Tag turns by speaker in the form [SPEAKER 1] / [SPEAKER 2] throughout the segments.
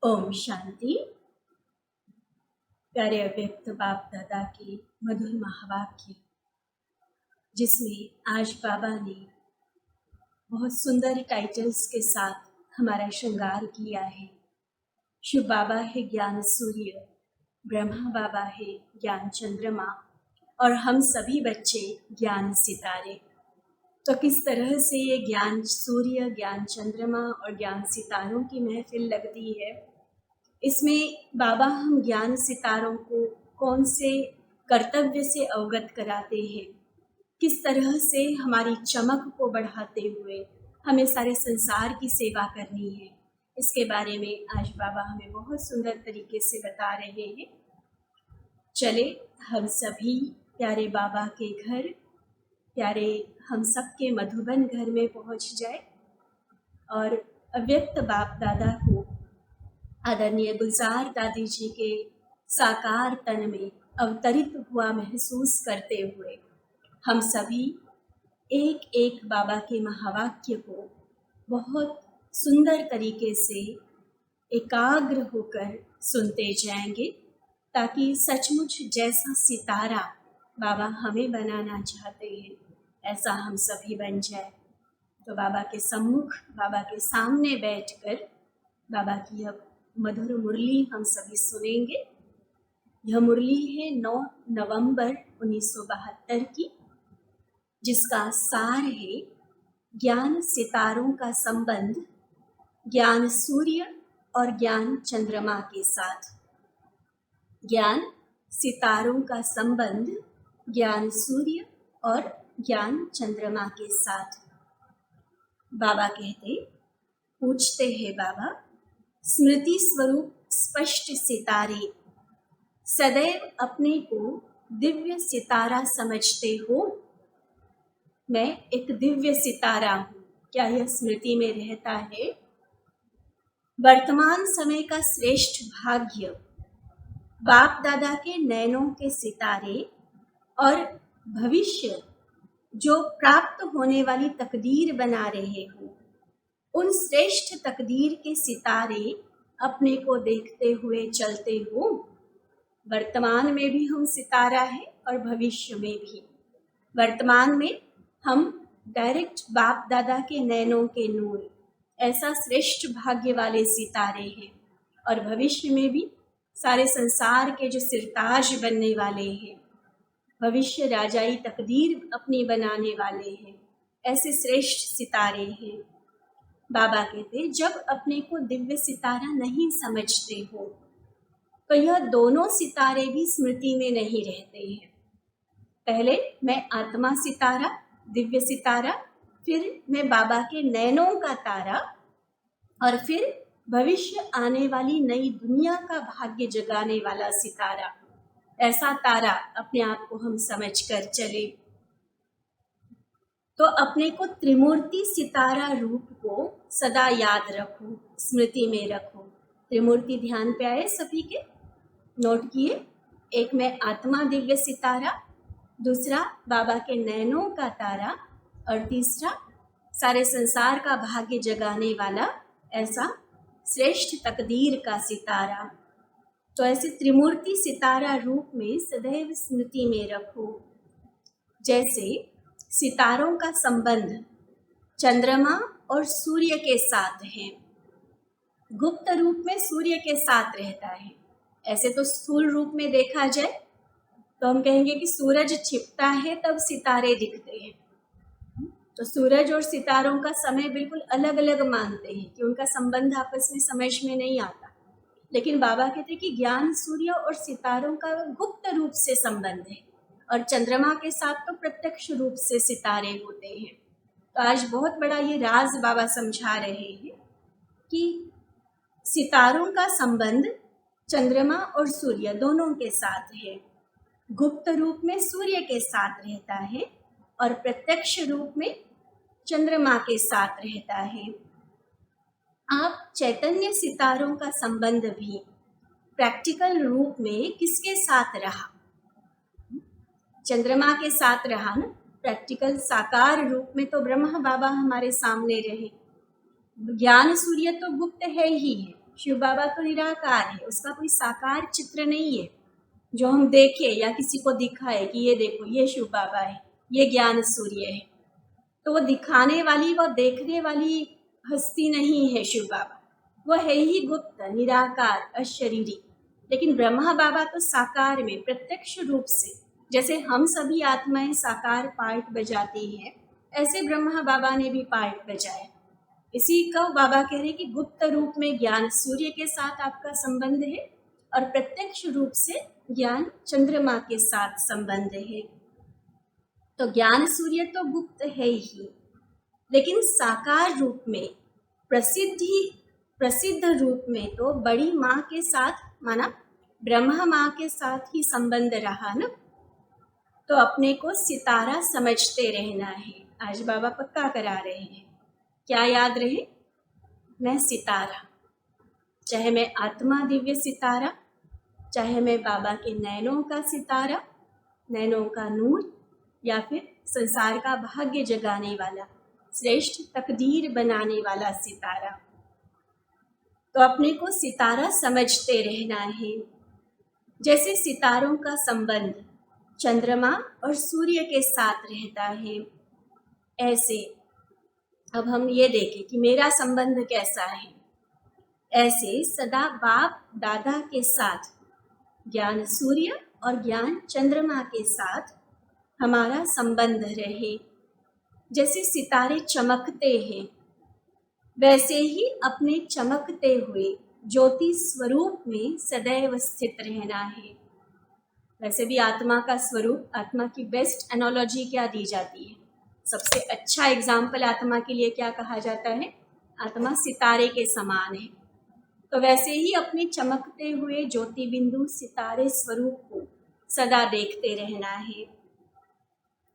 [SPEAKER 1] ओम शांति। प्यारे अव्यक्त बाप दादा के मधुर महावाक्य, जिसमें आज बाबा ने बहुत सुंदर टाइटल्स के साथ हमारा श्रृंगार किया है। शिव बाबा है ज्ञान सूर्य, ब्रह्मा बाबा है ज्ञान चंद्रमा, और हम सभी बच्चे ज्ञान सितारे। तो किस तरह से ये ज्ञान सूर्य, ज्ञान चंद्रमा और ज्ञान सितारों की महफिल लगती है। इसमें बाबा हम ज्ञान सितारों को कौन से कर्तव्य से अवगत कराते हैं, किस तरह से हमारी चमक को बढ़ाते हुए हमें सारे संसार की सेवा करनी है, इसके बारे में आज बाबा हमें बहुत सुंदर तरीके से बता रहे हैं। चले हम सभी प्यारे बाबा के घर, प्यारे हम सबके मधुबन घर में पहुंच जाए और अव्यक्त बाप दादा को आदरणीय गुलजार दादी जी के साकार तन में अवतरित हुआ महसूस करते हुए हम सभी एक एक बाबा के महावाक्य को बहुत सुंदर तरीके से एकाग्र होकर सुनते जाएंगे, ताकि सचमुच जैसा सितारा बाबा हमें बनाना चाहते हैं ऐसा हम सभी बन जाए। तो बाबा के सम्मुख, बाबा के सामने बैठकर बाबा की अब मधुर मुरली हम सभी सुनेंगे। यह मुरली है 9 नवंबर 1972 की, जिसका सार है ज्ञान सितारों का संबंध ज्ञान सूर्य और ज्ञान चंद्रमा के साथ। ज्ञान सितारों का संबंध ज्ञान सूर्य और ज्ञान चंद्रमा के साथ। बाबा पूछते हैं बाबा, स्मृति स्वरूप स्पष्ट सितारे, सदैव अपने को दिव्य सितारा समझते हो? मैं एक दिव्य सितारा हूँ, क्या यह स्मृति में रहता है? वर्तमान समय का श्रेष्ठ भाग्य बाप दादा के नैनों के सितारे और भविष्य जो प्राप्त होने वाली तकदीर बना रहे हो, उन श्रेष्ठ तकदीर के सितारे अपने को देखते हुए चलते हो। वर्तमान में भी हम सितारा है और भविष्य में भी। वर्तमान में हम डायरेक्ट बाप दादा के नैनों के नूर, ऐसा श्रेष्ठ भाग्य वाले सितारे हैं, और भविष्य में भी सारे संसार के जो सिरताज बनने वाले हैं, भविष्य राजाई तकदीर अपनी बनाने वाले हैं, ऐसे श्रेष्ठ सितारे हैं। बाबा कहते, जब अपने को दिव्य सितारा नहीं समझते हो तो यह दोनों सितारे भी स्मृति में नहीं रहते हैं। पहले मैं आत्मा सितारा, दिव्य सितारा, फिर मैं बाबा के नैनों का तारा, और फिर भविष्य आने वाली नई दुनिया का भाग्य जगाने वाला सितारा। ऐसा तारा अपने आप को हम समझ कर चले तो अपने को त्रिमूर्ति सितारा रूप को सदा याद रखो, स्मृति में रखो। त्रिमूर्ति ध्यान पे आए सभी के? नोट किए। एक मैं आत्मा दिव्य सितारा, दूसरा बाबा के नैनों का तारा, और तीसरा सारे संसार का भाग्य जगाने वाला ऐसा श्रेष्ठ तकदीर का सितारा। तो ऐसे त्रिमूर्ति सितारा रूप में सदैव स्मृति में रखो। जैसे सितारों का संबंध चंद्रमा और सूर्य के साथ है, गुप्त रूप में सूर्य के साथ रहता है। ऐसे तो स्थूल रूप में देखा जाए तो हम कहेंगे कि सूरज छिपता है तब सितारे दिखते हैं। तो सूरज और सितारों का समय बिल्कुल अलग अलग मानते हैं कि उनका संबंध आपस में समझ में नहीं आता। लेकिन बाबा कहते हैं कि ज्ञान सूर्य और सितारों का गुप्त रूप से संबंध है, और चंद्रमा के साथ तो प्रत्यक्ष रूप से सितारे होते हैं। तो आज बहुत बड़ा ये राज बाबा समझा रहे हैं कि सितारों का संबंध चंद्रमा और सूर्य दोनों के साथ है। गुप्त रूप में सूर्य के साथ रहता है और प्रत्यक्ष रूप में चंद्रमा के साथ रहता है। आप चैतन्य सितारों का संबंध भी प्रैक्टिकल रूप में किसके साथ रहा? चंद्रमा के साथ रहा ना। प्रैक्टिकल साकार रूप में तो ब्रह्मा बाबा हमारे सामने रहे। ज्ञान सूर्य तो गुप्त है ही है, शिव बाबा तो निराकार है, उसका कोई साकार चित्र नहीं है जो हम देखें या किसी को दिखाए कि ये देखो ये शिव बाबा है, ये ज्ञान सूर्य है। तो वो दिखाने वाली, वो देखने वाली हस्ती नहीं है शिव बाबा, वो है ही गुप्त, निराकार, अशरीरी। लेकिन ब्रह्मा बाबा तो साकार में प्रत्यक्ष रूप से, जैसे हम सभी आत्माएं साकार पार्ट बजाती हैं, ऐसे ब्रह्मा बाबा ने भी पार्ट बजाया। इसी का बाबा कह रहे कि गुप्त रूप में ज्ञान सूर्य के साथ आपका संबंध है और प्रत्यक्ष रूप से ज्ञान चंद्रमा के साथ संबंध है। तो ज्ञान सूर्य तो गुप्त है ही, लेकिन साकार रूप में, प्रसिद्ध रूप में तो बड़ी माँ के साथ, माना ब्रह्मा माँ के साथ ही संबंध रहा ना। तो अपने को सितारा समझते रहना है। आज बाबा पक्का करा रहे हैं, क्या याद रहे? मैं सितारा, चाहे मैं आत्मा दिव्य सितारा, चाहे मैं बाबा के नैनों का सितारा, नैनों का नूर, या फिर संसार का भाग्य जगाने वाला, श्रेष्ठ तकदीर बनाने वाला सितारा। तो अपने को सितारा समझते रहना है। जैसे सितारों का संबंध चंद्रमा और सूर्य के साथ रहता है, ऐसे अब हम ये देखें कि मेरा संबंध कैसा है। ऐसे सदा बाप दादा के साथ, ज्ञान सूर्य और ज्ञान चंद्रमा के साथ हमारा संबंध रहे। जैसे सितारे चमकते हैं, वैसे ही अपने चमकते हुए ज्योति स्वरूप में सदैव स्थित रहना है। वैसे भी आत्मा का स्वरूप, आत्मा की बेस्ट एनोलॉजी क्या दी जाती है? सबसे अच्छा एग्जाम्पल आत्मा के लिए क्या कहा जाता है? आत्मा सितारे के समान है। तो वैसे ही अपने चमकते हुए ज्योति बिंदु सितारे स्वरूप को सदा देखते रहना है।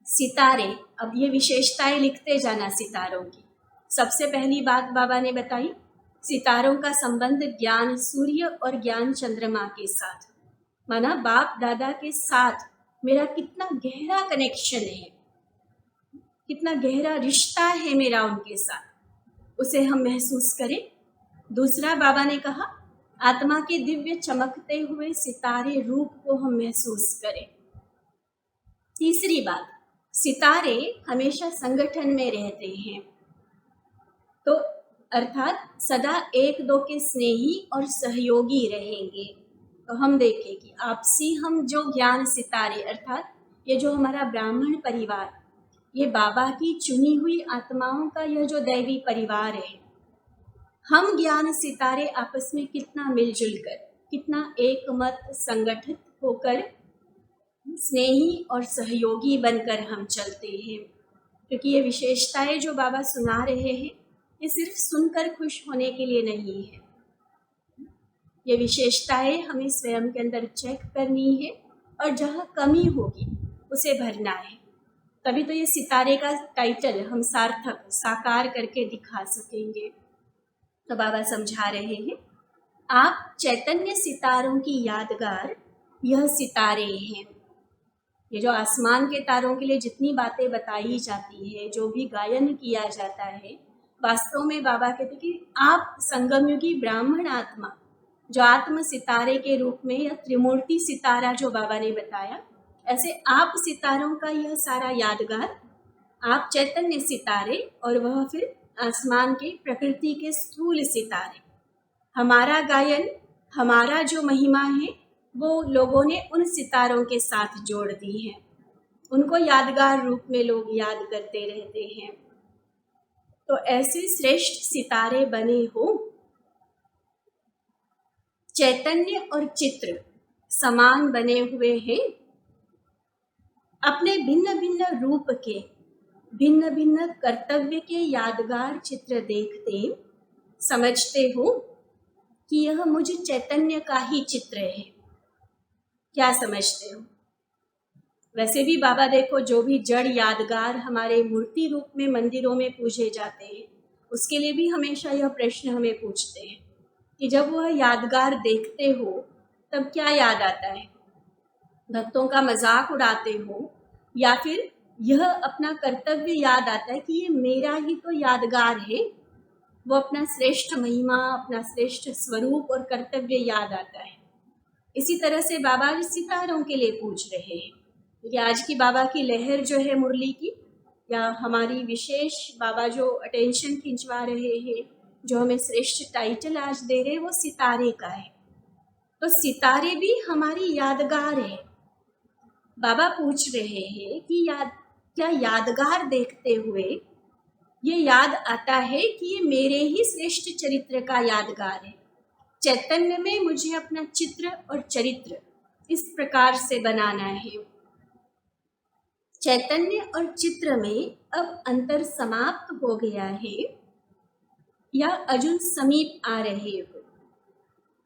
[SPEAKER 1] सितारे, अब ये विशेषताएं लिखते जाना सितारों की। सबसे पहली बात बाबा ने बताई, सितारों का संबंध ज्ञान सूर्य और ज्ञान चंद्रमा के साथ, माना बाप दादा के साथ मेरा कितना गहरा कनेक्शन है, कितना गहरा रिश्ता है मेरा उनके साथ, उसे हम महसूस करें। दूसरा बाबा ने कहा, आत्मा के दिव्य चमकते हुए सितारे रूप को हम महसूस करें। तीसरी बात, सितारे हमेशा संगठन में रहते हैं, तो अर्थात सदा एक दो के स्नेही और सहयोगी रहेंगे। तो हम देखें कि आपसी हम जो ज्ञान सितारे, अर्थात ये जो हमारा ब्राह्मण परिवार, ये बाबा की चुनी हुई आत्माओं का यह जो दैवी परिवार है, हम ज्ञान सितारे आपस में कितना मिलजुल कर, कितना एक मत संगठित होकर स्नेही और सहयोगी बनकर हम चलते हैं। क्योंकि ये विशेषताएं जो बाबा सुना रहे हैं, ये सिर्फ सुनकर खुश होने के लिए नहीं है। ये विशेषताएं हमें स्वयं के अंदर चेक करनी है और जहाँ कमी होगी उसे भरना है। तभी तो ये सितारे का टाइटल हम सार्थक, साकार करके दिखा सकेंगे। तो बाबा समझा रहे हैं, आप चैतन्य सितारों की यादगार यह सितारे हैं। ये जो आसमान के तारों के लिए जितनी बातें बताई जाती है, जो भी गायन किया जाता है, वास्तव में बाबा कहते कि आप संगमयुगी ब्राह्मण आत्मा, जो आत्म सितारे के रूप में, यह त्रिमूर्ति सितारा जो बाबा ने बताया, ऐसे आप सितारों का यह सारा यादगार, आप चैतन्य सितारे और वह फिर आसमान के प्रकृति के स्थूल सितारे। हमारा गायन, हमारा जो महिमा है, वो लोगों ने उन सितारों के साथ जोड़ दी है। उनको यादगार रूप में लोग याद करते रहते हैं। तो ऐसे श्रेष्ठ सितारे बने हो, चैतन्य और चित्र समान बने हुए हैं, अपने भिन्न भिन्न रूप के, भिन्न भिन्न कर्तव्य के यादगार चित्र देखते समझते हो कि यह मुझ चैतन्य का ही चित्र है। क्या समझते हो? वैसे भी बाबा देखो, जो भी जड़ यादगार हमारे मूर्ति रूप में मंदिरों में पूजे जाते हैं, उसके लिए भी हमेशा यह प्रश्न हमें पूछते हैं कि जब वह यादगार देखते हो तब क्या याद आता है? भक्तों का मजाक उड़ाते हो या फिर यह अपना कर्तव्य याद आता है कि ये मेरा ही तो यादगार है, वो अपना श्रेष्ठ महिमा, अपना श्रेष्ठ स्वरूप और कर्तव्य याद आता है। इसी तरह से बाबा भी सितारों के लिए पूछ रहे हैं, क्योंकि आज की बाबा की लहर जो है मुरली की, या हमारी विशेष बाबा जो अटेंशन खिंचवा रहे हैं, जो हमें श्रेष्ठ टाइटल आज दे रहे हैं, वो सितारे का है। तो सितारे भी हमारी यादगार है। बाबा पूछ रहे हैं कि क्या यादगार देखते हुए ये याद आता है कि ये मेरे ही श्रेष्ठ चरित्र का यादगार है। चैतन्य में मुझे अपना चित्र और चरित्र इस प्रकार से बनाना है। चैतन्य और चित्र में अब अंतर समाप्त हो गया है या अजुन समीप आ रहे हो?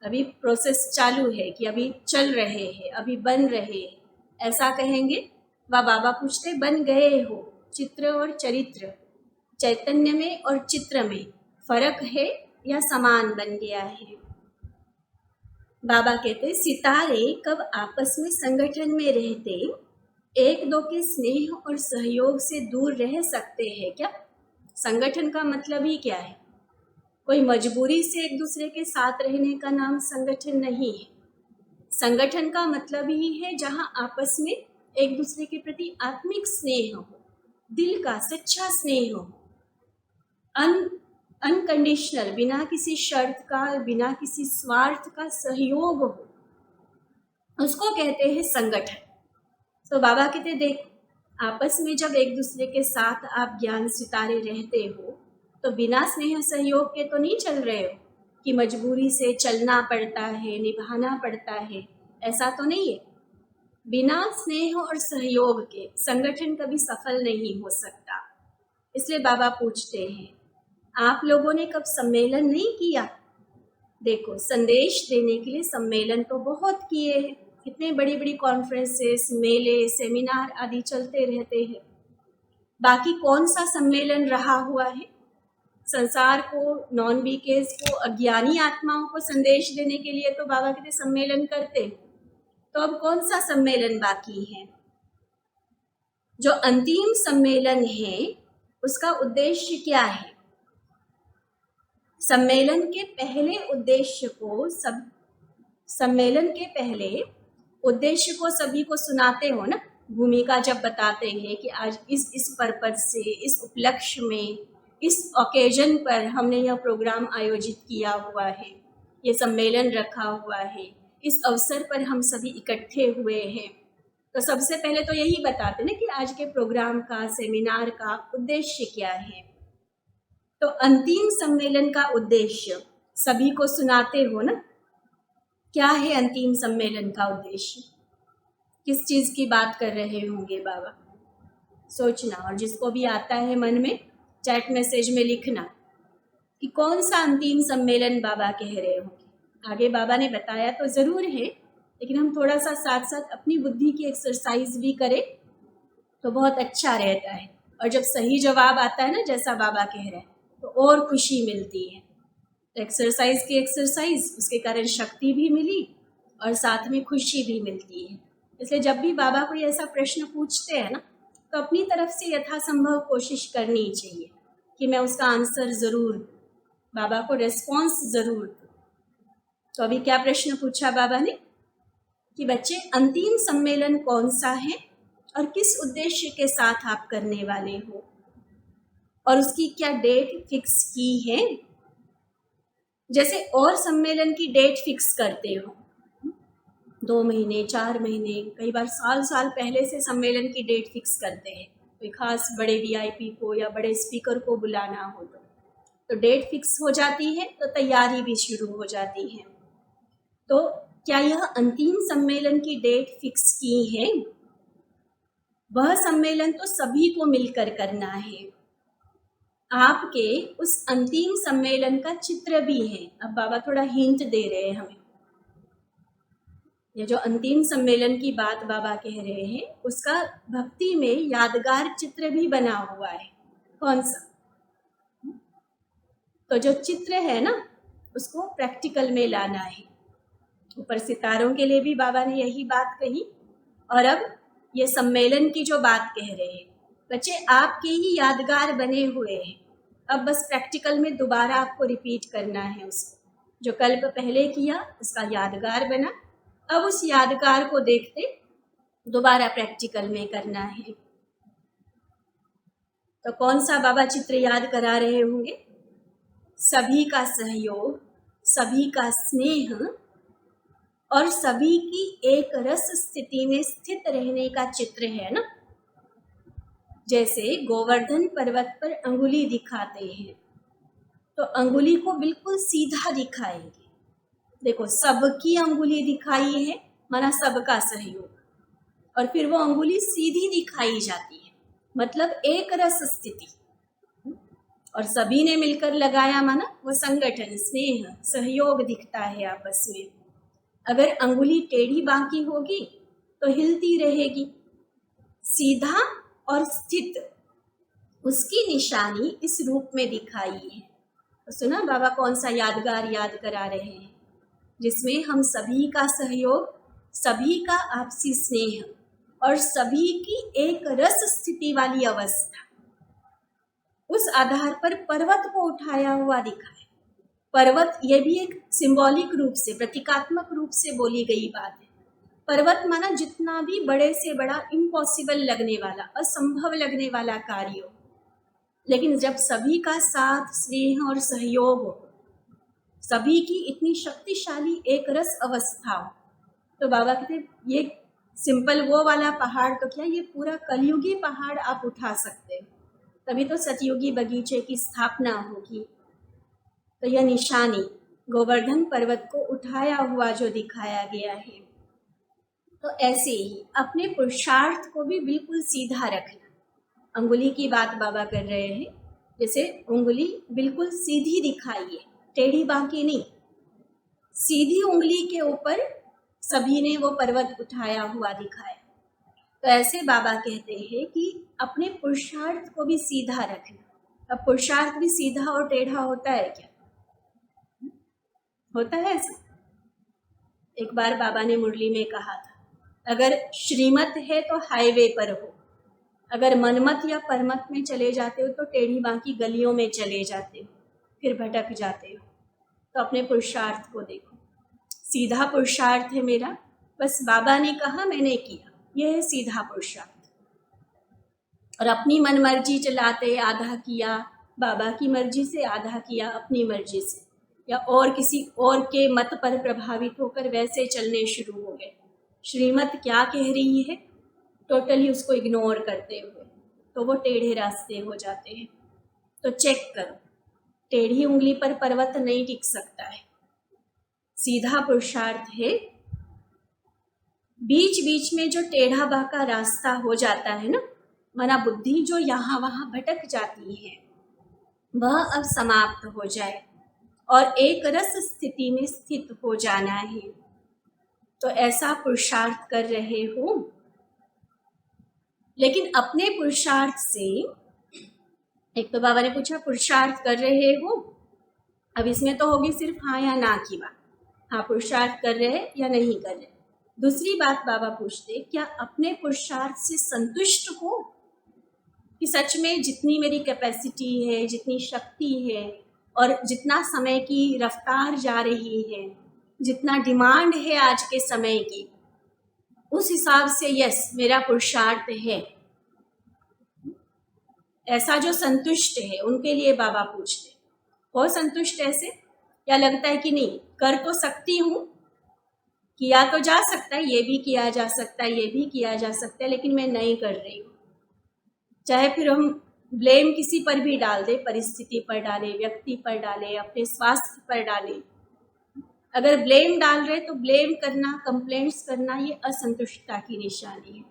[SPEAKER 1] अभी प्रोसेस चालू है कि अभी चल रहे हैं, अभी बन रहे हैं, ऐसा कहेंगे? वह बाबा पूछते बन गए हो? चित्र और चरित्र, चैतन्य में और चित्र में फर्क है या समान बन गया है? बाबा कहते सितारे कब आपस में संगठन में रहते एक दो के स्नेह और सहयोग से दूर रह सकते हैं क्या? संगठन का मतलब ही क्या है? कोई मजबूरी से एक दूसरे के साथ रहने का नाम संगठन नहीं है। संगठन का मतलब ही है जहां आपस में एक दूसरे के प्रति आत्मिक स्नेह हो, दिल का सच्चा स्नेह हो, अनकंडीशनल, बिना किसी शर्त का, बिना किसी स्वार्थ का सहयोग हो, उसको कहते हैं संगठन। तो बाबा कहते देख, आपस में जब एक दूसरे के साथ आप ज्ञान सितारे रहते हो तो बिना स्नेह सहयोग के तो नहीं चल रहे हो कि मजबूरी से चलना पड़ता है, निभाना पड़ता है, ऐसा तो नहीं है। बिना स्नेह और सहयोग के संगठन कभी सफल नहीं हो सकता। इसलिए बाबा पूछते हैं आप लोगों ने कब सम्मेलन नहीं किया? देखो, संदेश देने के लिए सम्मेलन तो बहुत किए हैं, कितने बड़ी बड़ी कॉन्फ्रेंसेस, मेले, सेमिनार आदि चलते रहते हैं। बाकी कौन सा सम्मेलन रहा हुआ है? संसार को, नॉन बीकेस को, अज्ञानी आत्माओं को संदेश देने के लिए तो बाबा कहते सम्मेलन करते। तो अब कौन सा सम्मेलन बाकी है? जो अंतिम सम्मेलन है उसका उद्देश्य क्या है? सम्मेलन के पहले उद्देश्य को सभी को सुनाते हो ना, भूमिका जब बताते हैं कि आज इस पर्पज से, इस उपलक्ष्य में, इस ओकेजन पर हमने यह प्रोग्राम आयोजित किया हुआ है, ये सम्मेलन रखा हुआ है, इस अवसर पर हम सभी इकट्ठे हुए हैं। तो सबसे पहले तो यही बताते ना कि आज के प्रोग्राम का, सेमिनार का उद्देश्य क्या है। तो अंतिम सम्मेलन का उद्देश्य सभी को सुनाते हो ना, क्या है अंतिम सम्मेलन का उद्देश्य? किस चीज़ की बात कर रहे होंगे बाबा? सोचना, और जिसको भी आता है मन में चैट मैसेज में लिखना कि कौन सा अंतिम सम्मेलन बाबा कह रहे होंगे। आगे बाबा ने बताया तो ज़रूर है, लेकिन हम थोड़ा सा साथ साथ अपनी बुद्धि की एक्सरसाइज भी करें तो बहुत अच्छा रहता है। और जब सही जवाब आता है ना, जैसा बाबा कह रहे हैं, तो और खुशी मिलती है। तो एक्सरसाइज की एक्सरसाइज, उसके कारण शक्ति भी मिली और साथ में खुशी भी मिलती है। इसलिए जब भी बाबा कोई ऐसा प्रश्न पूछते हैं ना, तो अपनी तरफ से यथासंभव कोशिश करनी चाहिए कि मैं उसका आंसर ज़रूर, बाबा को रेस्पॉन्स ज़रूर दूँ। तो अभी क्या प्रश्न पूछा बाबा ने कि बच्चे, अंतिम सम्मेलन कौन सा है और किस उद्देश्य के साथ आप करने वाले हो, और उसकी क्या डेट फिक्स की है? जैसे और सम्मेलन की डेट फिक्स करते हो, 2 महीने, 4 महीने, कई बार साल पहले से सम्मेलन की डेट फिक्स करते हैं। कोई खास बड़े वीआईपी को या बड़े स्पीकर को बुलाना हो तो डेट फिक्स हो जाती है, तो तैयारी भी शुरू हो जाती है। तो क्या यह अंतिम सम्मेलन की डेट फिक्स की है? वह सम्मेलन तो सभी को मिलकर करना है। आपके उस अंतिम सम्मेलन का चित्र भी है। अब बाबा थोड़ा हिंट दे रहे हैं हमें। ये जो अंतिम सम्मेलन की बात बाबा कह रहे हैं, उसका भक्ति में यादगार चित्र भी बना हुआ है। कौन सा? तो जो चित्र है ना, उसको प्रैक्टिकल में लाना है। ऊपर सितारों के लिए भी बाबा ने यही बात कही, और अब ये सम्मेलन की जो बात कह रहे हैं, बच्चे आपके ही यादगार बने हुए हैं। अब बस प्रैक्टिकल में दोबारा आपको रिपीट करना है उसको। जो कल्प पहले किया उसका यादगार बना, अब उस यादगार को देखते दोबारा प्रैक्टिकल में करना है। तो कौन सा बाबा चित्र याद करा रहे होंगे? सभी का सहयोग, सभी का स्नेह और सभी की एक रस स्थिति में स्थित रहने का चित्र है ना। जैसे गोवर्धन पर्वत पर अंगुली दिखाते हैं तो अंगुली को बिल्कुल सीधा दिखाएंगे। देखो, सबकी अंगुली दिखाई है माना सबका सहयोग, और फिर वो अंगुली सीधी दिखाई जाती है मतलब एक रस स्थिति, और सभी ने मिलकर लगाया माना वो संगठन, स्नेह, सहयोग दिखता है आपस में। अगर अंगुली टेढ़ी बांकी होगी तो हिलती रहेगी। सीधा और स्थित उसकी निशानी इस रूप में दिखाई है। तो सुना बाबा कौन सा यादगार याद करा रहे हैं, जिसमें हम सभी का सहयोग, सभी का आपसी स्नेह और सभी की एक रस स्थिति वाली अवस्था, उस आधार पर पर्वत को उठाया हुआ दिखा है। पर्वत ये भी एक सिंबॉलिक रूप से, प्रतीकात्मक रूप से बोली गई बात है। पर्वत माना जितना भी बड़े से बड़ा इम्पॉसिबल लगने वाला, असंभव लगने वाला कार्य हो, लेकिन जब सभी का साथ, स्नेह और सहयोग हो, सभी की इतनी शक्तिशाली एक रस अवस्था हो, तो बाबा कहते ये सिंपल वो वाला पहाड़ तो क्या, ये पूरा कलयुगी पहाड़ आप उठा सकते हो। तभी तो सतयुगी बगीचे की स्थापना होगी। तो यह निशानी गोवर्धन पर्वत को उठाया हुआ जो दिखाया गया है। तो ऐसे ही अपने पुरुषार्थ को भी बिल्कुल सीधा रखना। अंगुली की बात बाबा कर रहे हैं, जैसे उंगली बिल्कुल सीधी दिखाई है, टेढ़ी बांकी नहीं। सीधी उंगली के ऊपर सभी ने वो पर्वत उठाया हुआ दिखाया। तो ऐसे बाबा कहते हैं कि अपने पुरुषार्थ को भी सीधा रखना। अब पुरुषार्थ भी सीधा और टेढ़ा होता है क्या? होता है ऐसा? एक बार बाबा ने मुरली में कहा था, अगर श्रीमत है तो हाईवे पर हो, अगर मनमत या परमत में चले जाते हो तो टेढ़ी बांकी गलियों में चले जाते हो, फिर भटक जाते हो। तो अपने पुरुषार्थ को देखो, सीधा पुरुषार्थ है मेरा, बस बाबा ने कहा मैंने किया, यह है सीधा पुरुषार्थ। और अपनी मन मर्जी चलाते आधा किया, बाबा की मर्जी से आधा किया, अपनी मर्जी से, या और किसी और के मत पर प्रभावित होकर वैसे चलने शुरू हो गए। श्रीमत क्या कह रही है टोटली उसको इग्नोर करते हुए, तो वो टेढ़े रास्ते हो जाते हैं। तो चेक करो, टेढ़ी उंगली पर पर्वत नहीं टिक सकता है। सीधा पुरुषार्थ है, बीच बीच में जो टेढ़ा बाका रास्ता हो जाता है ना, माना बुद्धि जो यहाँ वहाँ भटक जाती है, वह अब समाप्त हो जाए और एक रस स्थिति में स्थित हो जाना है। तो ऐसा पुरुषार्थ कर रहे हो, लेकिन अपने पुरुषार्थ से, एक तो बाबा ने पूछा पुरुषार्थ कर रहे हो, अब इसमें तो होगी सिर्फ हाँ या ना की बात, हाँ पुरुषार्थ कर रहे या नहीं कर रहे। दूसरी बात बाबा पूछते, क्या अपने पुरुषार्थ से संतुष्ट हो कि सच में जितनी मेरी कैपेसिटी है, जितनी शक्ति है और जितना समय की रफ्तार जा रही है, जितना डिमांड है आज के समय की, उस हिसाब से यस मेरा पुरुषार्थ है। ऐसा जो संतुष्ट है उनके लिए बाबा पूछते, हो संतुष्ट ऐसे, या लगता है कि नहीं कर तो सकती हूँ, किया तो जा सकता है, ये भी किया जा सकता है, ये भी किया जा सकता है, लेकिन मैं नहीं कर रही हूँ। चाहे फिर हम ब्लेम किसी पर भी डाल दे, परिस्थिति पर डालें, व्यक्ति पर डालें, अपने स्वास्थ्य पर डालें, अगर ब्लेम डाल रहे तो ब्लेम करना, कंप्लेंट्स करना, ये असंतुष्टता की निशानी है।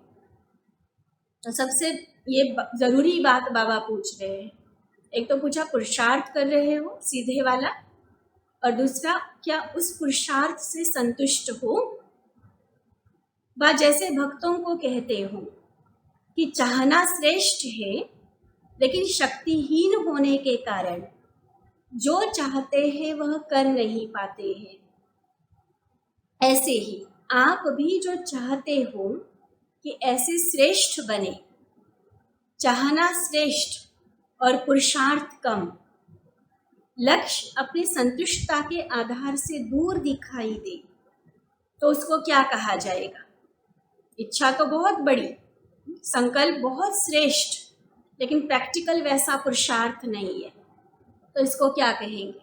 [SPEAKER 1] तो सबसे ये जरूरी बात बाबा पूछ रहे हैं, एक तो पूछा पुरुषार्थ कर रहे हो सीधे वाला, और दूसरा क्या उस पुरुषार्थ से संतुष्ट हो। जैसे भक्तों को कहते हो कि चाहना श्रेष्ठ है, लेकिन शक्तिहीन होने के कारण जो चाहते हैं वह कर नहीं पाते हैं। ऐसे ही आप भी जो चाहते हो कि ऐसे श्रेष्ठ बने, चाहना श्रेष्ठ और पुरुषार्थ कम, लक्ष्य अपनी संतुष्टता के आधार से दूर दिखाई दे तो उसको क्या कहा जाएगा? इच्छा तो बहुत बड़ी, संकल्प बहुत श्रेष्ठ, लेकिन प्रैक्टिकल वैसा पुरुषार्थ नहीं है, तो इसको क्या कहेंगे?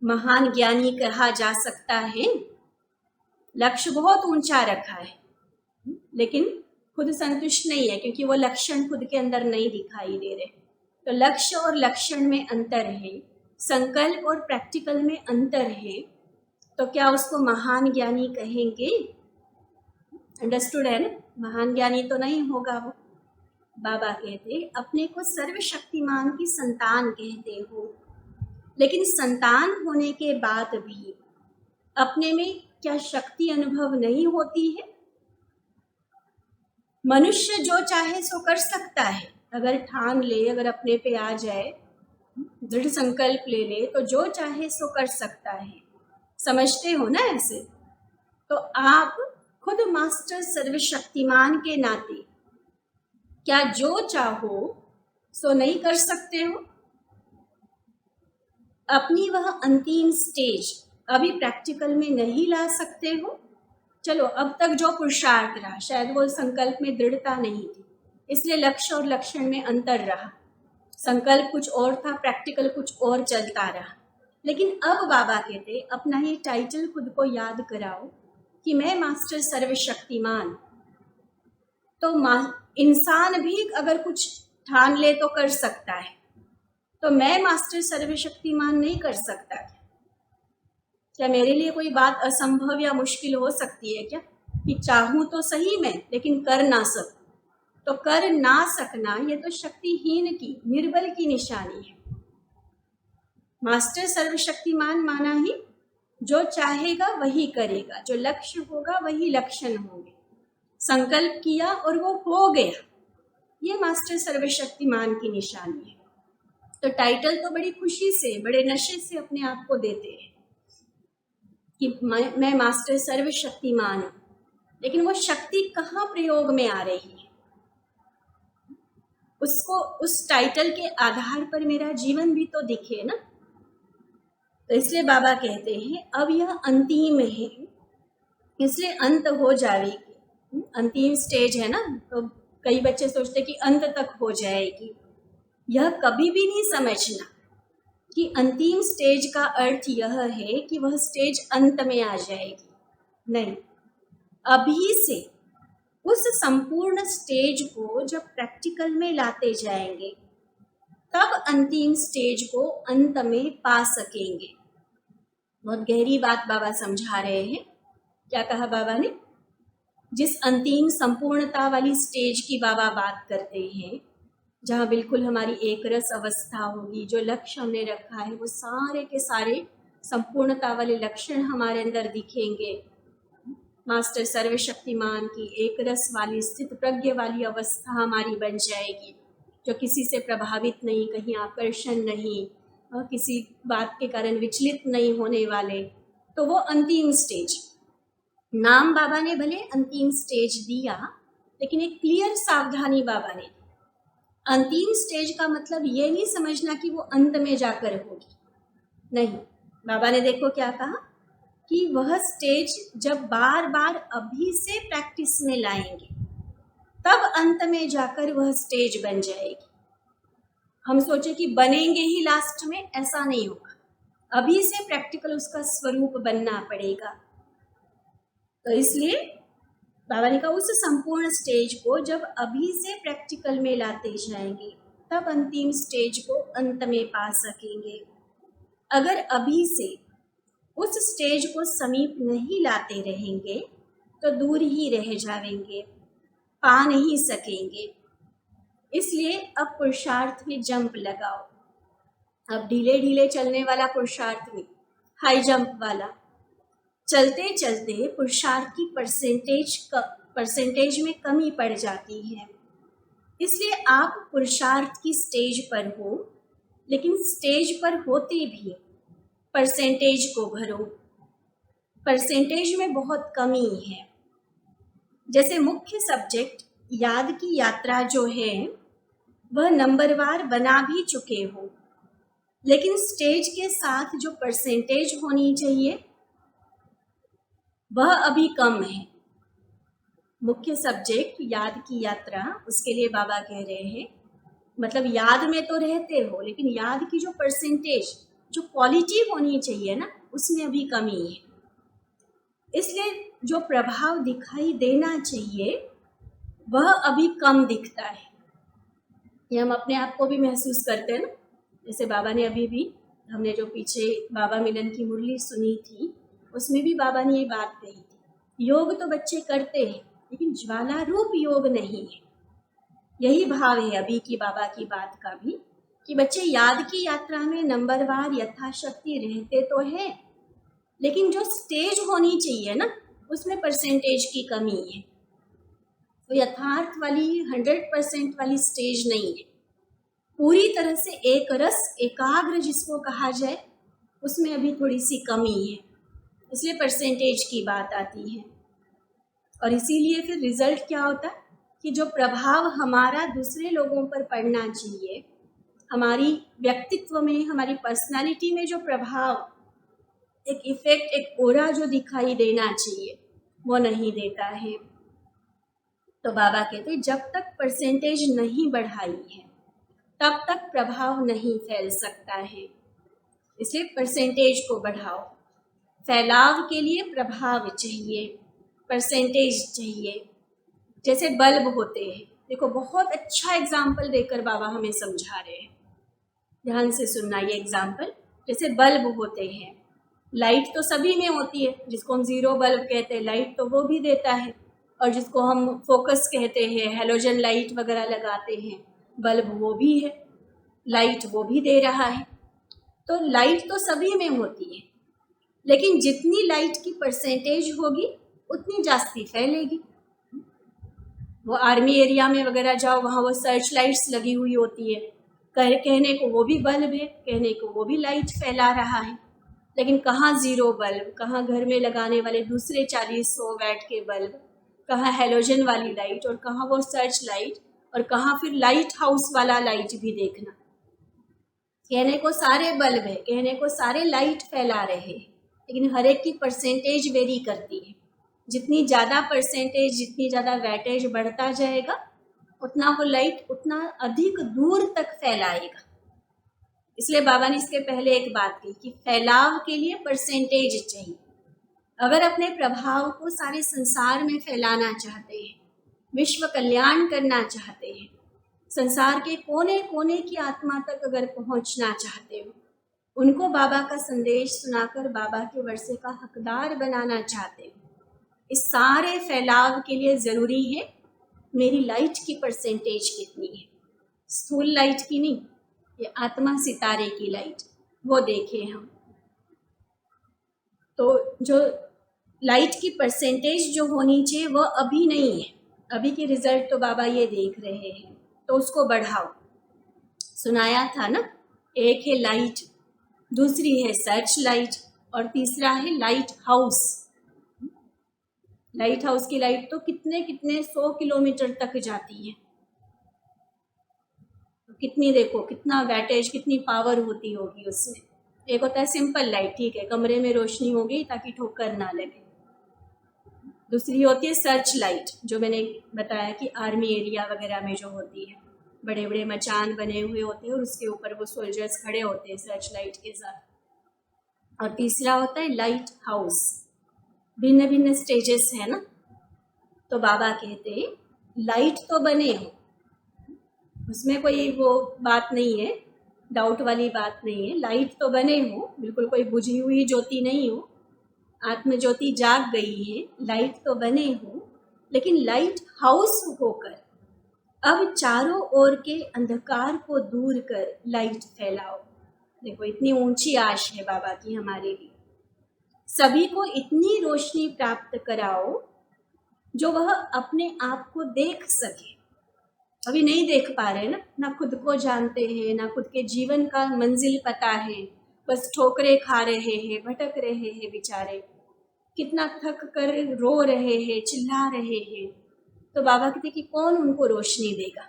[SPEAKER 1] महान ज्ञानी कहा जा सकता है। लक्ष्य बहुत ऊंचा रखा है, लेकिन खुद संतुष्ट नहीं है, क्योंकि वो लक्षण खुद के अंदर नहीं दिखाई दे रहे। तो लक्ष्य और लक्षण में अंतर है, संकल्प और प्रैक्टिकल में अंतर है, तो क्या उसको महान ज्ञानी कहेंगे? अंडरस्टूड है ना? महान ज्ञानी तो नहीं होगा वो। बाबा कहते अपने को सर्वशक्तिमान की संतान कहते हो, लेकिन संतान होने के बाद भी अपने में क्या शक्ति अनुभव नहीं होती है? मनुष्य जो चाहे सो कर सकता है, अगर ठान ले, अगर अपने पे आ जाए, दृढ़ संकल्प ले ले, तो जो चाहे सो कर सकता है। समझते हो ना ऐसे? तो आप खुद मास्टर सर्वशक्तिमान के नाते क्या जो चाहो सो नहीं कर सकते हो? अपनी वह अंतिम स्टेज अभी प्रैक्टिकल में नहीं ला सकते हो? चलो, अब तक जो पुरुषार्थ रहा, शायद वो संकल्प में दृढ़ता नहीं थी, इसलिए लक्ष्य और लक्षण में अंतर रहा। संकल्प कुछ और था, प्रैक्टिकल कुछ और चलता रहा। लेकिन अब बाबा कहते अपना ये टाइटल खुद को याद कराओ कि मैं मास्टर सर्वशक्तिमान। तो इंसान भी अगर कुछ ठान ले तो कर सकता है, तो मैं मास्टर सर्वशक्तिमान नहीं कर सकता? क्या मेरे लिए कोई बात असंभव या मुश्किल हो सकती है क्या, कि चाहूं तो सही मैं लेकिन कर ना सकूं? तो कर ना सकना ये तो शक्तिहीन की, निर्बल की निशानी है। मास्टर सर्वशक्तिमान माना ही जो चाहेगा वही करेगा, जो लक्ष्य होगा वही लक्षण होंगे। संकल्प किया और वो हो गया, ये मास्टर सर्वशक्तिमान की निशानी है। तो टाइटल तो बड़ी खुशी से, बड़े नशे से अपने आप को देते हैं कि मैं मास्टर सर्वशक्तिमान हूं, लेकिन वो शक्ति कहाँ प्रयोग में आ रही है, उसको उस टाइटल के आधार पर मेरा जीवन भी तो दिखे ना। तो इसलिए बाबा कहते हैं अब यह अंतिम है, इसलिए अंत हो जाएगी। अंतिम स्टेज है ना, तो कई बच्चे सोचते कि अंत तक हो जाएगी। यह कभी भी नहीं समझना कि अंतिम स्टेज का अर्थ यह है कि वह स्टेज अंत में आ जाएगी, नहीं। अभी से उस संपूर्ण स्टेज को जब प्रैक्टिकल में लाते जाएंगे, तब अंतिम स्टेज को अंत में पा सकेंगे। बहुत गहरी बात बाबा समझा रहे हैं। क्या कहा बाबा ने? जिस अंतिम संपूर्णता वाली स्टेज की बाबा बात करते हैं, जहाँ बिल्कुल हमारी एक रस अवस्था होगी, जो लक्ष्य हमने रखा है वो सारे के सारे संपूर्णता वाले लक्षण हमारे अंदर दिखेंगे। मास्टर सर्वशक्तिमान की एक रस वाली स्थित प्रज्ञ वाली अवस्था हमारी बन जाएगी, जो किसी से प्रभावित नहीं, कहीं आकर्षण नहीं, और किसी बात के कारण विचलित नहीं होने वाले। तो वो अंतिम स्टेज, नाम बाबा ने भले अंतिम स्टेज दिया, लेकिन एक क्लियर सावधानी बाबा ने। अंतिम स्टेज का मतलब ये नहीं समझना कि वो अंत में जाकर होगी, नहीं। बाबा ने देखो क्या कहा कि वह स्टेज जब बार बार अभी से प्रैक्टिस में लाएंगे, तब अंत में जाकर वह स्टेज बन जाएगी। हम सोचे कि बनेंगे ही लास्ट में, ऐसा नहीं होगा। अभी से प्रैक्टिकल उसका स्वरूप बनना पड़ेगा। तो इसलिए बाबा ने कहा उस संपूर्ण स्टेज को जब अभी से प्रैक्टिकल में लाते जाएंगे, तब अंतिम स्टेज को अंत में पा सकेंगे। अगर अभी से उस स्टेज को समीप नहीं लाते रहेंगे, तो दूर ही रह जाएंगे, पा नहीं सकेंगे। इसलिए अब पुरुषार्थ में जंप लगाओ। अब ढीले ढीले चलने वाला पुरुषार्थ में, हाई जंप वाला। चलते चलते पुरुषार्थ की परसेंटेज में कमी पड़ जाती है। इसलिए आप पुरुषार्थ की स्टेज पर हो, लेकिन स्टेज पर होते भी परसेंटेज को भरो। परसेंटेज में बहुत कमी है। जैसे मुख्य सब्जेक्ट याद की यात्रा जो है, वह नंबरवार बना भी चुके हो, लेकिन स्टेज के साथ जो परसेंटेज होनी चाहिए वह अभी कम है। मुख्य सब्जेक्ट याद की यात्रा, उसके लिए बाबा कह रहे हैं मतलब याद में तो रहते हो, लेकिन याद की जो परसेंटेज, जो क्वालिटी होनी चाहिए ना, उसमें अभी कमी है। इसलिए जो प्रभाव दिखाई देना चाहिए वह अभी कम दिखता है। ये हम अपने आप को भी महसूस करते हैं ना। जैसे बाबा ने अभी भी, हमने जो पीछे बाबा मिलन की मुरली सुनी थी, उसमें भी बाबा ने ये बात कही थी, योग तो बच्चे करते हैं लेकिन ज्वाला रूप योग नहीं है। यही भाव है अभी की बाबा की बात का भी, कि बच्चे याद की यात्रा में नंबरवार यथाशक्ति रहते तो है, लेकिन जो स्टेज होनी चाहिए ना, उसमें परसेंटेज की कमी है। तो यथार्थ वाली 100% वाली स्टेज नहीं है। पूरी तरह से एक रस एकाग्र जिसको कहा जाए, उसमें अभी थोड़ी सी कमी है, इसलिए परसेंटेज की बात आती है। और इसीलिए फिर रिजल्ट क्या होता है कि जो प्रभाव हमारा दूसरे लोगों पर पड़ना चाहिए, हमारी व्यक्तित्व में, हमारी पर्सनालिटी में जो प्रभाव, एक इफेक्ट, एक ओरा जो दिखाई देना चाहिए, वो नहीं देता है। तो बाबा कहते हैं जब तक परसेंटेज नहीं बढ़ाई है तब तक प्रभाव नहीं फैल सकता है। इसलिए परसेंटेज को बढ़ाओ। फैलाव के लिए प्रभाव चाहिए, परसेंटेज चाहिए। जैसे बल्ब होते हैं, देखो बहुत अच्छा एग्जाम्पल देकर बाबा हमें समझा रहे हैं, ध्यान से सुनना ये एग्जाम्पल। जैसे बल्ब होते हैं, लाइट तो सभी में होती है, जिसको हम जीरो बल्ब कहते हैं लाइट तो वो भी देता है, और जिसको हम फोकस कहते हैं, हेलोजन लाइट वगैरह लगाते हैं, बल्ब वो भी है, लाइट वो भी दे रहा है। तो लाइट तो सभी में होती है, लेकिन जितनी लाइट की परसेंटेज होगी उतनी जास्ती फैलेगी। वो आर्मी एरिया में वगैरह जाओ, वहाँ वो सर्च लाइट्स लगी हुई होती है, कहने को वो भी बल्ब है, कहने को वो भी लाइट फैला रहा है, लेकिन कहाँ जीरो बल्ब, कहाँ घर में लगाने वाले दूसरे 4000 वैट के बल्ब, कहाँ हेलोजन वाली लाइट, और कहाँ वो सर्च लाइट, और कहाँ फिर लाइट हाउस वाला लाइट भी देखना। कहने को सारे बल्ब है, कहने को सारे लाइट फैला रहे हैं, लेकिन हर एक की परसेंटेज वेरी करती है। जितनी ज़्यादा परसेंटेज, जितनी ज़्यादा वैटेज बढ़ता जाएगा, उतना वो लाइट उतना अधिक दूर तक फैलाएगा। इसलिए बाबा ने इसके पहले एक बात कही कि फैलाव के लिए परसेंटेज चाहिए। अगर अपने प्रभाव को सारे संसार में फैलाना चाहते हैं, विश्व कल्याण करना चाहते हैं, संसार के कोने कोने की आत्मा तक अगर पहुंचना चाहते हो, उनको बाबा का संदेश सुनाकर बाबा के वर्षे का हकदार बनाना चाहते हो, इस सारे फैलाव के लिए ज़रूरी है मेरी लाइट की परसेंटेज कितनी है। स्थूल लाइट की नहीं, ये आत्मा सितारे की लाइट, वो देखें हम। तो जो लाइट की परसेंटेज जो होनी चाहिए वो अभी नहीं है, अभी के रिजल्ट तो बाबा ये देख रहे हैं, तो उसको बढ़ाओ। सुनाया था ना, एक है लाइट, दूसरी है सर्च लाइट, और तीसरा है लाइट हाउस। लाइट हाउस की लाइट तो कितने कितने 100 किलोमीटर तक जाती है, तो कितनी, देखो कितना वैटेज, कितनी पावर होती होगी उसमें। एक होता है सिंपल लाइट, ठीक है, कमरे में रोशनी होगी ताकि ठोकर ना लगे। दूसरी होती है सर्च लाइट, जो मैंने बताया कि आर्मी एरिया वगैरह में जो होती है, बड़े बड़े मचान बने हुए होते हैं और उसके ऊपर वो सोल्जर्स खड़े होते हैं सर्च लाइट के साथ। और तीसरा होता है लाइट हाउस। भिन्न भिन्न स्टेजेस है ना। तो बाबा कहते हैं लाइट तो बने हो, उसमें कोई वो बात नहीं है, डाउट वाली बात नहीं है, लाइट तो बने हो, बिल्कुल कोई बुझी हुई ज्योति नहीं हो, आत्म ज्योति जाग गई है, लाइट तो बने हो, लेकिन लाइट हाउस होकर अब चारों ओर के अंधकार को दूर कर लाइट फैलाओ। देखो इतनी ऊंची आश है बाबा की हमारे लिए, सभी को इतनी रोशनी प्राप्त कराओ जो वह अपने आप को देख सके। अभी नहीं देख पा रहे ना खुद को जानते हैं, ना खुद के जीवन का मंजिल पता है, बस ठोकरे खा रहे हैं, भटक रहे हैं बेचारे, कितना थक कर रो रहे हैं, चिल्ला रहे हैं। तो बाबा कहते कि कौन उनको रोशनी देगा।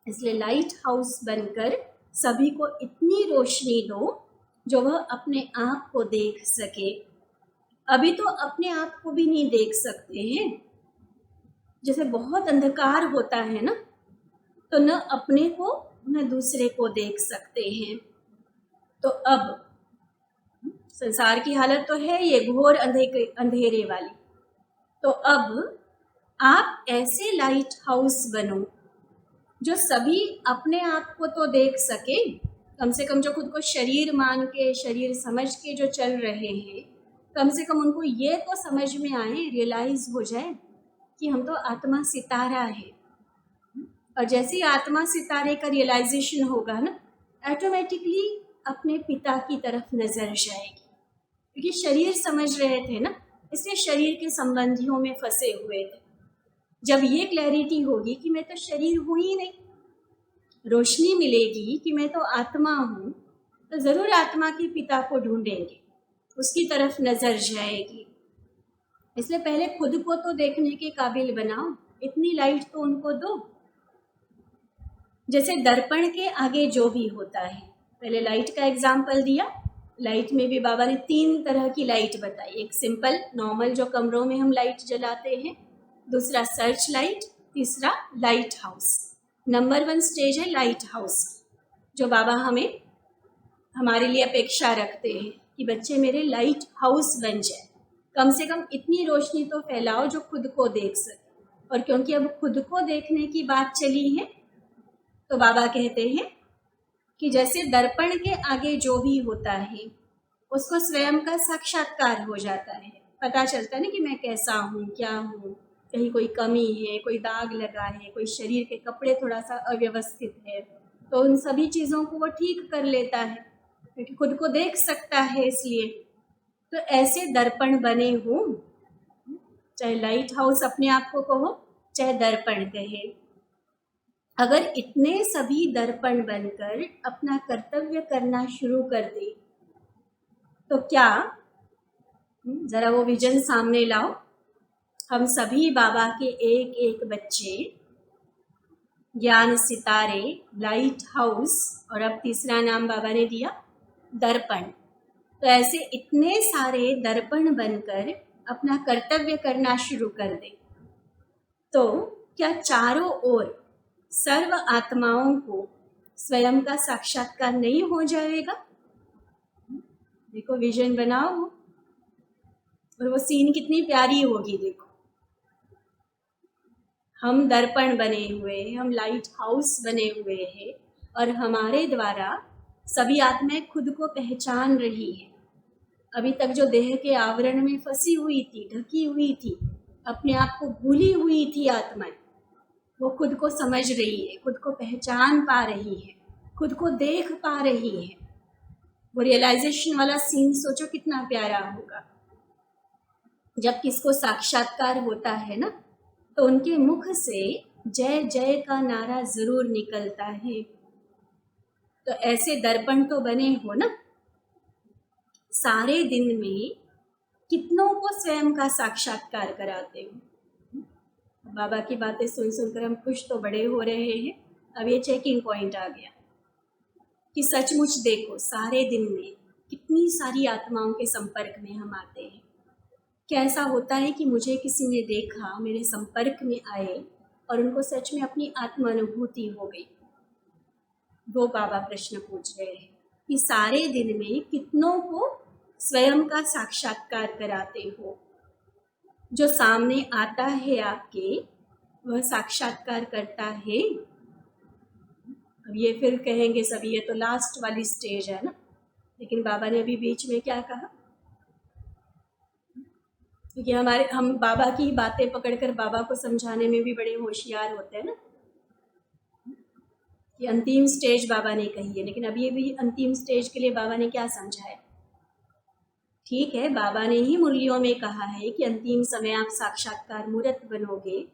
[SPEAKER 1] इसलिए लाइट हाउस बनकर सभी को इतनी रोशनी दो जो वह अपने आप को देख सके। अभी तो अपने आप को भी नहीं देख सकते हैं, जैसे बहुत अंधकार होता है ना, तो न अपने को न दूसरे को देख सकते हैं। तो अब संसार की हालत तो है ये घोर अंधेरे वाली। तो अब आप ऐसे लाइट हाउस बनो जो सभी अपने आप को तो देख सके, कम से कम जो खुद को शरीर मान के, शरीर समझ के जो चल रहे हैं, कम से कम उनको ये तो समझ में आए, रियलाइज हो जाए कि हम तो आत्मा सितारा है। और जैसे ही आत्मा सितारे का रियलाइजेशन होगा ना, ऑटोमेटिकली अपने पिता की तरफ नजर जाएगी। क्योंकि शरीर समझ रहे थे ना, इसलिए शरीर के संबंधियों में फंसे हुए थे। जब ये क्लैरिटी होगी कि मैं तो शरीर हूँ ही नहीं, रोशनी मिलेगी कि मैं तो आत्मा हूँ, तो जरूर आत्मा के पिता को ढूंढेंगे, उसकी तरफ नजर जाएगी। इसलिए पहले खुद को तो देखने के काबिल बनाओ, इतनी लाइट तो उनको दो। जैसे दर्पण के आगे जो भी होता है, पहले लाइट का एग्जाम्पल दिया। लाइट में भी बाबा ने 3 तरह की लाइट बताई। एक सिंपल नॉर्मल जो कमरों में हम लाइट जलाते हैं, दूसरा सर्च लाइट, तीसरा लाइट हाउस। नंबर 1 स्टेज है लाइट हाउस, जो बाबा हमें हमारे लिए अपेक्षा रखते हैं कि बच्चे मेरे लाइट हाउस बन जाए। कम से कम इतनी रोशनी तो फैलाओ जो खुद को देख सके। और क्योंकि अब खुद को देखने की बात चली है, तो बाबा कहते हैं कि जैसे दर्पण के आगे जो भी होता है उसको स्वयं का साक्षात्कार हो जाता है, पता चलता है ना कि मैं कैसा हूँ, क्या हूँ, कहीं कोई कमी है, कोई दाग लगा है, कोई शरीर के कपड़े थोड़ा सा अव्यवस्थित है, तो उन सभी चीज़ों को वो ठीक कर लेता है क्योंकि खुद को देख सकता है। इसलिए तो ऐसे दर्पण बने हो, चाहे लाइट हाउस अपने आप को कहो, चाहे दर्पण कहे। अगर इतने सभी दर्पण बनकर अपना कर्तव्य करना शुरू कर दे, तो क्या, जरा वो विजन सामने लाओ, हम सभी बाबा के एक एक बच्चे, ज्ञान सितारे, लाइट हाउस, और अब तीसरा नाम बाबा ने दिया दर्पण। तो ऐसे इतने सारे दर्पण बनकर अपना कर्तव्य करना शुरू कर दे, तो क्या चारों ओर सर्व आत्माओं को स्वयं का साक्षात्कार नहीं हो जाएगा? देखो विजन बनाओ, और वो सीन कितनी प्यारी होगी। देखो हम दर्पण बने हुए हैं, हम लाइट हाउस बने हुए हैं, और हमारे द्वारा सभी आत्माएं खुद को पहचान रही है। अभी तक जो देह के आवरण में फंसी हुई थी, ढकी हुई थी, अपने आप को भूली हुई थी आत्माएं, वो खुद को समझ रही है, खुद को पहचान पा रही है, खुद को देख पा रही है। वो रियलाइजेशन वाला सीन सोचो कितना प्यारा होगा। जब किसको साक्षात्कार होता है ना, तो उनके मुख से जय जय का नारा जरूर निकलता है। तो ऐसे दर्पण तो बने हो ना, सारे दिन में कितनों को स्वयं का साक्षात्कार कराते हो। बाबा की बातें सुन सुनकर हम खुश तो बड़े हो रहे हैं। अब ये चेकिंग पॉइंट आ गया कि सचमुच देखो सारे दिन में कितनी सारी आत्माओं के संपर्क में हम आते हैं। क्या ऐसा होता है कि मुझे किसी ने देखा, मेरे संपर्क में आए और उनको सच में अपनी आत्म अनुभूति हो गई? वो बाबा प्रश्न पूछ रहे हैं कि सारे दिन में कितनों को स्वयं का साक्षात्कार कराते हो? जो सामने आता है आपके, वह साक्षात्कार करता है। अब ये फिर कहेंगे सभी ये तो लास्ट वाली स्टेज है ना, लेकिन बाबा ने अभी बीच में क्या कहा, क्योंकि हम बाबा की बातें पकड़कर बाबा को समझाने में भी बड़े होशियार होते हैं ना। कि अंतिम स्टेज बाबा ने कही है, लेकिन अभी ये भी अंतिम स्टेज के लिए बाबा ने क्या समझाया? ठीक है, बाबा ने ही मुरलियों में कहा है कि अंतिम समय आप साक्षात्कार मूर्त बनोगे,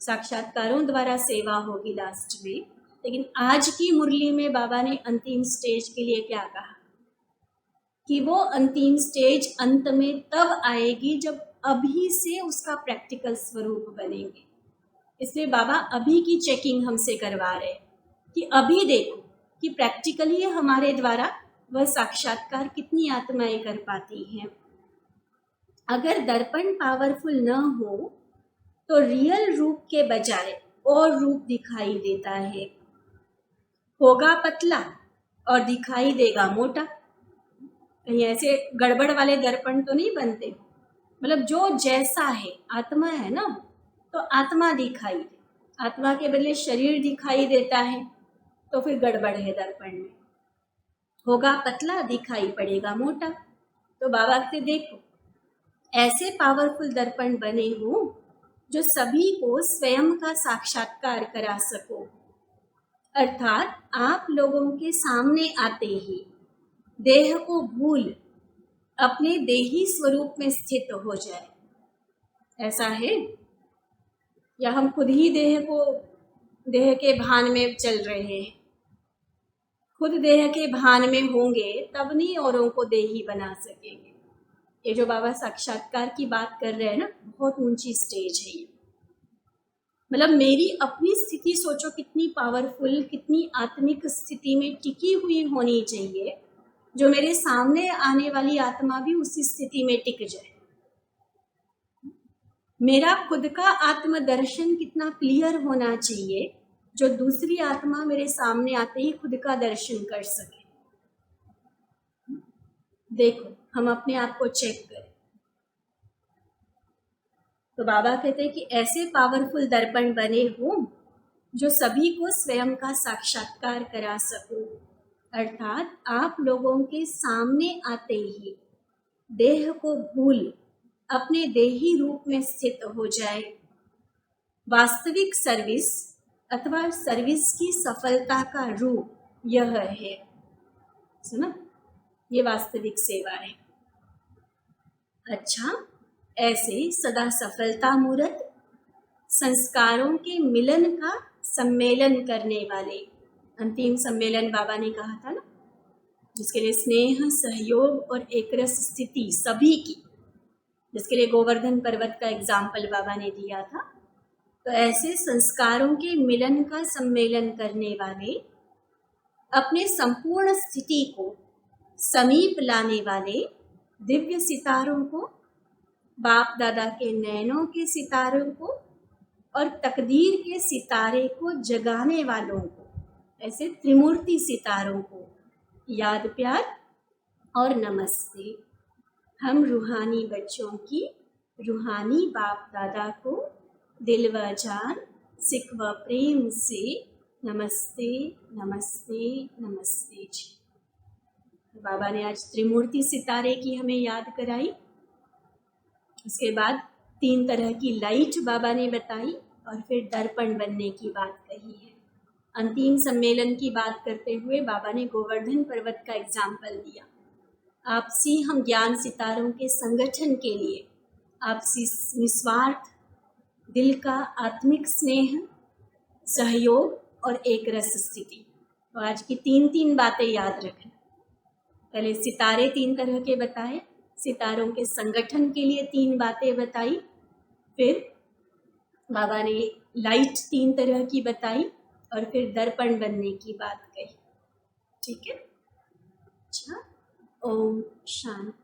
[SPEAKER 1] साक्षात्कारों द्वारा सेवा होगी लास्ट में। लेकिन आज की मुरली में बाबा ने अंतिम स्टेज के लिए क्या कहा कि वो अंतिम स्टेज अंत में तब आएगी जब अभी से उसका प्रैक्टिकल स्वरूप बनेंगे। इसलिए बाबा अभी की चेकिंग हमसे करवा रहे हैं कि अभी देखो कि प्रैक्टिकली हमारे द्वारा वह साक्षात्कार कितनी आत्माएं कर पाती हैं। अगर दर्पण पावरफुल न हो तो रियल रूप के बजाय और रूप दिखाई देता है। होगा पतला और दिखाई देगा मोटा। कहीं ऐसे गड़बड़ वाले दर्पण तो नहीं बनते, मतलब जो जैसा है, आत्मा है ना, तो आत्मा दिखाई दे, आत्मा के बदले शरीर दिखाई देता है तो फिर गड़बड़ है दर्पण में। होगा पतला दिखाई पड़ेगा मोटा। तो बाबा से देखो ऐसे पावरफुल दर्पण बने हो जो सभी को स्वयं का साक्षात्कार करा सको, अर्थात आप लोगों के सामने आते ही देह को भूल अपने देही स्वरूप में स्थित हो जाए। ऐसा है या हम खुद ही देह के भान में चल रहे हैं? खुद देह के भान में होंगे तब नहीं औरों को देही बना सकेंगे। ये जो बाबा साक्षात्कार की बात कर रहे हैं ना, बहुत ऊंची स्टेज है ये। मतलब मेरी अपनी स्थिति सोचो कितनी पावरफुल, कितनी आत्मिक स्थिति में टिकी हुई होनी चाहिए, जो मेरे सामने आने वाली आत्मा भी उसी स्थिति में टिक जाए। मेरा खुद का आत्मदर्शन कितना क्लियर होना चाहिए, जो दूसरी आत्मा मेरे सामने आते ही खुद का दर्शन कर सके। देखो हम अपने आप को चेक करें। तो बाबा कहते हैं कि ऐसे पावरफुल दर्पण बने हो जो सभी को स्वयं का साक्षात्कार करा सको, अर्थात आप लोगों के सामने आते ही देह को भूल अपने देही रूप में स्थित हो जाए। वास्तविक सर्विस अथवा सर्विस की सफलता का रूप यह है। सुना, ये वास्तविक सेवा है। अच्छा, ऐसे सदा सफलता मूर्त संस्कारों के मिलन का सम्मेलन करने वाले, अंतिम सम्मेलन बाबा ने कहा था ना, जिसके लिए स्नेह, सहयोग और एकरस स्थिति सभी की, जिसके लिए गोवर्धन पर्वत का एग्जाम्पल बाबा ने दिया था। तो ऐसे संस्कारों के मिलन का सम्मेलन करने वाले, अपने संपूर्ण स्थिति को समीप लाने वाले दिव्य सितारों को, बाप दादा के नैनों के सितारों को और तकदीर के सितारे को जगाने वालों को, ऐसे त्रिमूर्ति सितारों को याद, प्यार और नमस्ते। हम रूहानी बच्चों की रूहानी बाप दादा को दिल व जान, सिख व प्रेम से नमस्ते नमस्ते नमस्ते जी। बाबा ने आज त्रिमूर्ति सितारे की हमें याद कराई। उसके बाद 3 तरह की लाइट बाबा ने बताई और फिर दर्पण बनने की बात कही है। अंतिम सम्मेलन की बात करते हुए बाबा ने गोवर्धन पर्वत का एग्जाम्पल दिया। आपसी हम ज्ञान सितारों के संगठन के लिए आपसी निस्वार्थ दिल का आत्मिक स्नेह, सहयोग और एक रस स्थिति। तो आज की 3 बातें याद रखना। पहले सितारे 3 तरह के बताए, सितारों के संगठन के लिए 3 बातें बताई, फिर बाबा ने लाइट 3 तरह की बताई और फिर दर्पण बनने की बात कही। ठीक है, अच्छा, ओम शांति।